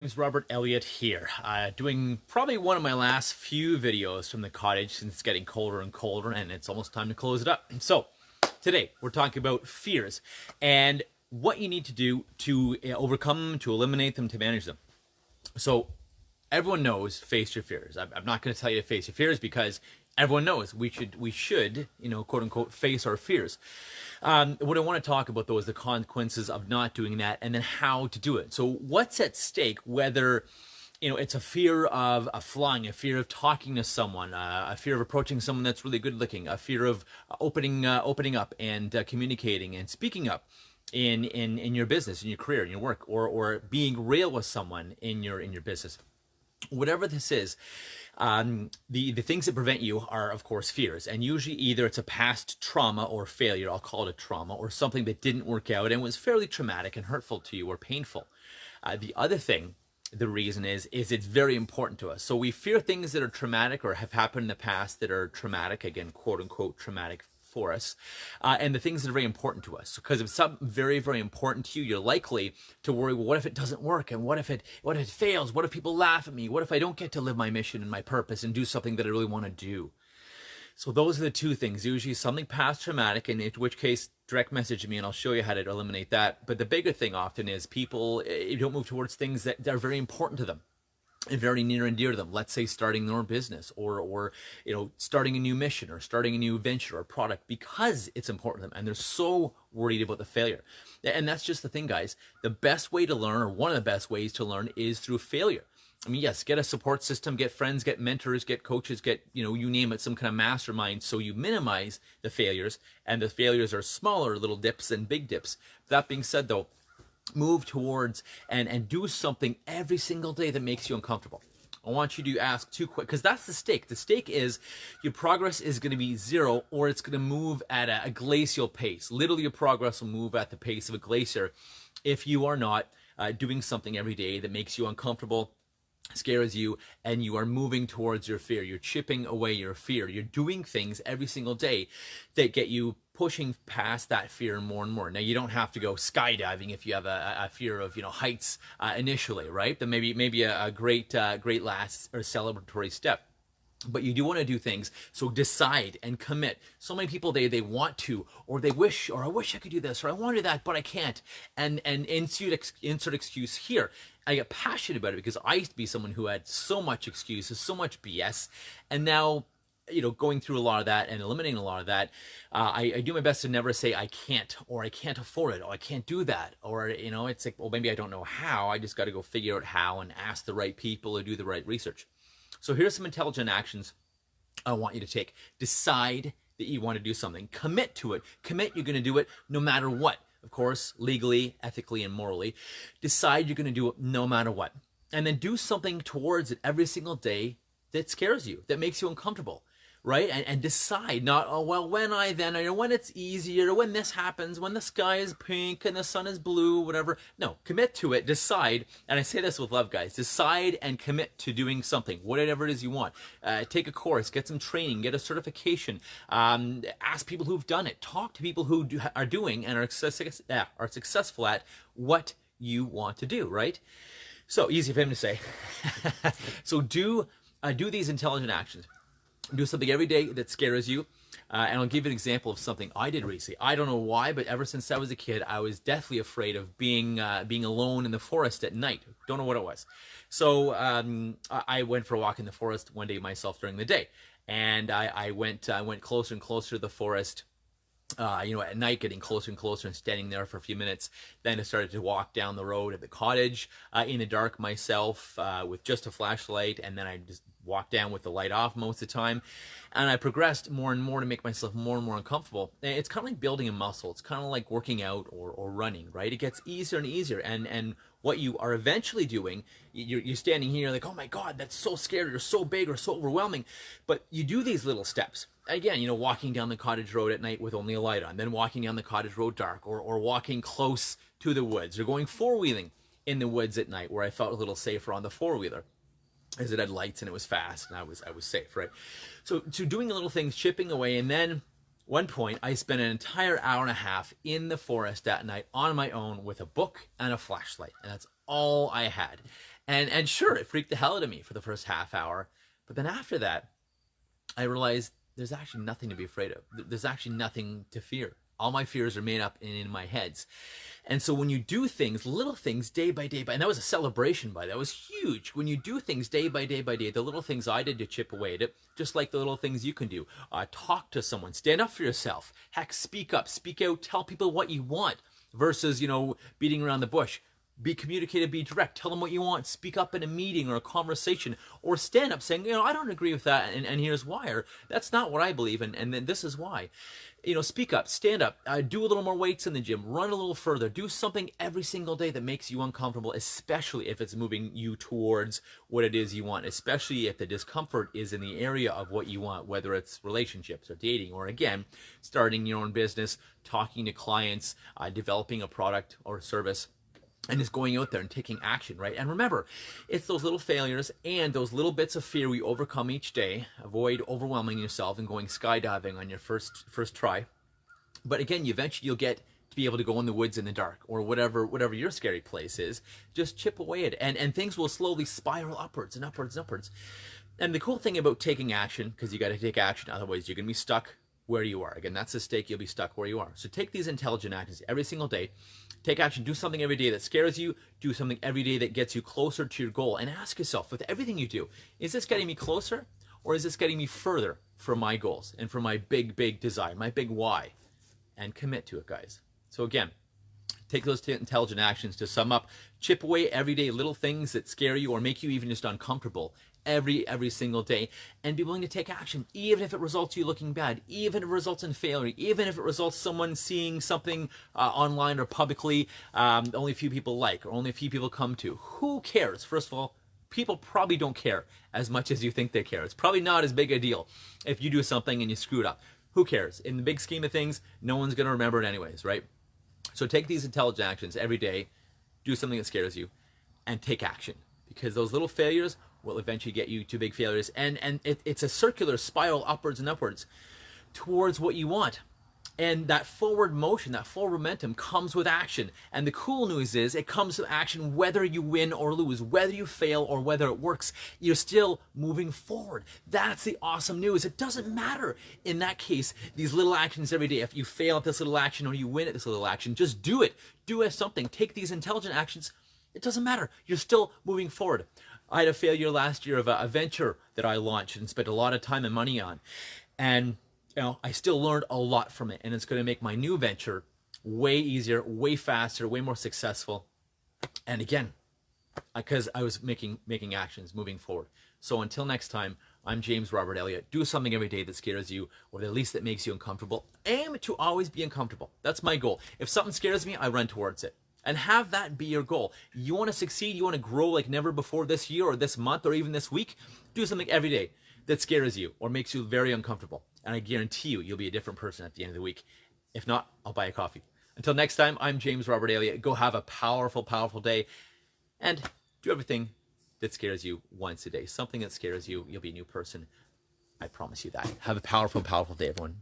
It's Robert Elliott here, doing probably one of my last few videos from the cottage since it's getting colder and colder and it's almost time to close it up. So, today we're talking about fears and what you need to do to overcome them, to eliminate them, to manage them. So, everyone knows face your fears. I'm not going to tell you to face your fears because everyone knows we should, quote unquote, face our fears. What I want to talk about though is the consequences of not doing that, and then how to do it. So, what's at stake? Whether it's a fear of flying, a fear of talking to someone, a fear of approaching someone that's really good looking, a fear of opening up and communicating and speaking up in your business, in your career, in your work, or being real with someone in your business. Whatever this is, the things that prevent you are, of course, fears. And usually either it's a past trauma or failure, I'll call it a trauma, or something that didn't work out and was fairly traumatic and hurtful to you or painful. The other thing, the reason is it's very important to us. So we fear things that are traumatic or have happened in the past that are traumatic, again, quote unquote, traumatic for us, and the things that are very important to us. Because if something very, very important to you, you're likely to worry, well, what if it doesn't work? And what if it fails? What if people laugh at me? What if I don't get to live my mission and my purpose and do something that I really want to do? So those are the two things. Usually something past traumatic, in which case direct message me and I'll show you how to eliminate that. But the bigger thing often is people don't move towards things that are very important to them and very near and dear to them. Let's say starting their own business, or starting a new mission, or starting a new venture or product, because it's important to them and they're so worried about the failure. And that's just the thing, guys. The best way to learn, or one of the best ways to learn, is through failure. I mean, yes, get a support system, get friends, get mentors, get coaches, get, you name it, some kind of mastermind, so you minimize the failures, and the failures are smaller little dips and big dips. That being said, though, move towards and do something every single day that makes you uncomfortable. I want you to ask too quick, because that's the stake. The stake is your progress is going to be zero, or it's going to move at a glacial pace. Literally, your progress will move at the pace of a glacier if you are not doing something every day that makes you uncomfortable, scares you, and you are moving towards your fear. You're chipping away your fear. You're doing things every single day that get you pushing past that fear more and more. Now, you don't have to go skydiving if you have a fear of heights initially, right? Then maybe a great last or celebratory step. But you do want to do things, so decide and commit. So many people, they want to, or they wish, or I wish I could do this, or I want to do that, but I can't. And insert excuse here. I get passionate about it because I used to be someone who had so much excuses, so much BS, and now, going through a lot of that and eliminating a lot of that, I do my best to never say I can't, or I can't afford it, or I can't do that, or it's like, well, maybe I don't know how. I just got to go figure out how and ask the right people or do the right research. So here's some intelligent actions I want you to take. Decide that you want to do something. Commit to it. Commit you're going to do it no matter what. Of course, legally, ethically, and morally. Decide you're going to do it no matter what. And then do something towards it every single day that scares you, that makes you uncomfortable. Right? And decide, not, oh, well, when it's easier, when this happens, when the sky is pink and the sun is blue, whatever. No, commit to it, decide, and I say this with love, guys, decide and commit to doing something, whatever it is you want. Take a course, get some training, get a certification, ask people who've done it, talk to people who are doing and are successful at what you want to do, right? So, easy for him to say. So do these intelligent actions. Do something every day that scares you. And I'll give you an example of something I did recently. I don't know why, but ever since I was a kid, I was deathly afraid of being alone in the forest at night. Don't know what it was. So I went for a walk in the forest one day myself during the day. And I went closer and closer to the forest. At night, getting closer and closer and standing there for a few minutes. Then I started to walk down the road at the cottage in the dark myself with just a flashlight, and then I just walked down with the light off most of the time. And I progressed more and more to make myself more and more uncomfortable. And it's kind of like building a muscle. It's kind of like working out or running, right? It gets easier and easier. And what you are eventually doing, you're standing here like, oh my God, that's so scary or so big or so overwhelming. But you do these little steps. Again, walking down the cottage road at night with only a light on, then walking down the cottage road dark, or walking close to the woods, or going four-wheeling in the woods at night where I felt a little safer on the four-wheeler, as it had lights and it was fast and I was safe, right? So doing little things, chipping away, and then one point I spent an entire hour and a half in the forest at night on my own with a book and a flashlight, and that's all I had. And sure, it freaked the hell out of me for the first half hour. But then after that, I realized there's actually nothing to be afraid of. There's actually nothing to fear. All my fears are made up in my heads. And so when you do things, little things, day by day, and that was a celebration by that, was huge. When you do things day by day by day, the little things I did to chip away at it, just like the little things you can do. Talk to someone, stand up for yourself. Heck, speak up, speak out, tell people what you want versus, beating around the bush. Be communicative, be direct, tell them what you want, speak up in a meeting or a conversation, or stand up saying, I don't agree with that, and here's why, or that's not what I believe, and then this is why. Speak up, stand up, do a little more weights in the gym, run a little further, do something every single day that makes you uncomfortable, especially if it's moving you towards what it is you want, especially if the discomfort is in the area of what you want, whether it's relationships or dating, or again, starting your own business, talking to clients, developing a product or service, and just going out there and taking action, right? And remember, it's those little failures and those little bits of fear we overcome each day. Avoid overwhelming yourself and going skydiving on your first try. But again, eventually you'll get to be able to go in the woods in the dark or whatever your scary place is. Just chip away at it, and things will slowly spiral upwards and upwards and upwards. And the cool thing about taking action, because you got to take action, otherwise you're going to be stuck where you are. Again, that's the stake. You'll be stuck where you are. So take these intelligent actions every single day. Take action. Do something every day that scares you. Do something every day that gets you closer to your goal. And ask yourself, with everything you do, is this getting me closer or is this getting me further from my goals and from my big, big desire, my big why? And commit to it, guys. So again, take those intelligent actions to sum up. Chip away every day little things that scare you or make you even just uncomfortable every single day, and be willing to take action, even if it results you looking bad, even if it results in failure, even if it results someone seeing something online or publicly only a few people like or only a few people come to. Who cares? First of all, people probably don't care as much as you think they care. It's probably not as big a deal if you do something and you screw it up. Who cares? In the big scheme of things, no one's going to remember it anyways, right? So take these intelligent actions every day, do something that scares you, and take action, because those little failures will eventually get you to big failures, and it's a circular spiral upwards and upwards towards what you want. And that forward motion, that forward momentum comes with action. And the cool news is it comes with action whether you win or lose, whether you fail or whether it works, you're still moving forward. That's the awesome news. It doesn't matter in that case, these little actions every day. If you fail at this little action or you win at this little action, just do it. Do it something. Take these intelligent actions. It doesn't matter. You're still moving forward. I had a failure last year of a venture that I launched and spent a lot of time and money on. And I still learned a lot from it, and it's going to make my new venture way easier, way faster, way more successful. And again, because I was making actions, moving forward. So until next time, I'm James Robert Elliott. Do something every day that scares you, or at least that makes you uncomfortable. Aim to always be uncomfortable. That's my goal. If something scares me, I run towards it. And have that be your goal. You want to succeed, you want to grow like never before this year or this month or even this week, do something every day that scares you or makes you very uncomfortable. And I guarantee you, you'll be a different person at the end of the week. If not, I'll buy a coffee. Until next time, I'm James Robert Elliott. Go have a powerful, powerful day and do everything that scares you once a day. Something that scares you, you'll be a new person. I promise you that. Have a powerful, powerful day, everyone.